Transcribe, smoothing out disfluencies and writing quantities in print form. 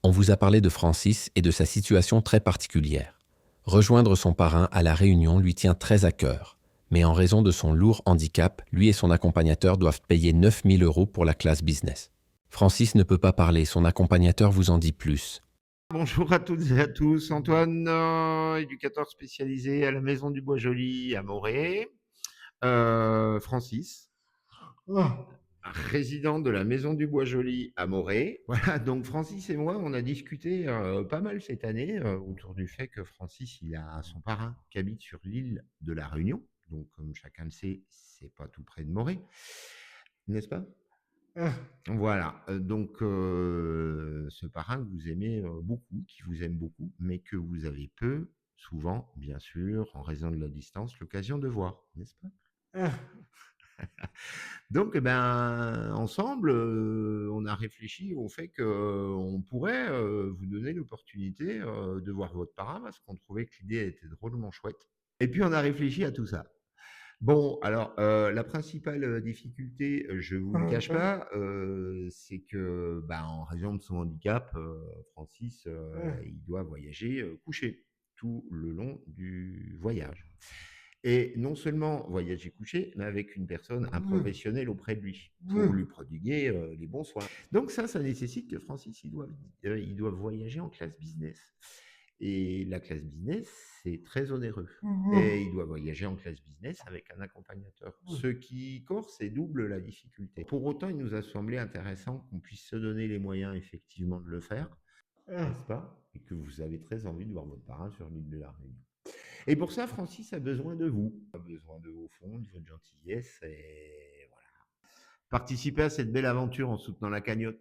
On vous a parlé de Francis et de sa situation très particulière. Rejoindre son parrain à La Réunion lui tient très à cœur. Mais en raison de son lourd handicap, lui et son accompagnateur doivent payer 9 000 € pour la classe business. Francis ne peut pas parler, son accompagnateur vous en dit plus. Bonjour à toutes et à tous, Antoine, éducateur spécialisé à la Maison du Bois-Joli à Morée. Francis, résident de la Maison du Bois-Joli à Morée. Voilà, donc Francis et moi, on a discuté pas mal cette année autour du fait que Francis, il a son parrain qui habite sur l'île de la Réunion. Donc, comme chacun le sait, c'est pas tout près de Morée, n'est-ce pas? Voilà, donc ce parrain que vous aimez beaucoup, qui vous aime beaucoup, mais que vous avez peu, souvent, bien sûr, en raison de la distance, l'occasion de voir, n'est-ce pas? Donc, eh ben, ensemble, on a réfléchi au fait qu'on pourrait vous donner l'opportunité de voir votre parrain parce qu'on trouvait que l'idée était drôlement chouette. Et puis, on a réfléchi à tout ça. Bon, alors, la principale difficulté, je vous le cache pas, c'est que, ben, en raison de son handicap, Francis, il doit voyager couché tout le long du voyage. Et non seulement voyager couché, mais avec une personne, un professionnel auprès de lui, pour lui prodiguer les bons soins. Donc ça nécessite que Francis, il doit voyager en classe business. Et la classe business, c'est très onéreux. Et il doit voyager en classe business avec un accompagnateur, ce qui corse et double la difficulté. Pour autant, il nous a semblé intéressant qu'on puisse se donner les moyens effectivement de le faire, n'est-ce pas? Et que vous avez très envie de voir votre parrain sur l'île de la Réunion. Et pour ça, Francis a besoin de vous, a besoin de vos fonds, de votre gentillesse, et voilà. Participez à cette belle aventure en soutenant la cagnotte.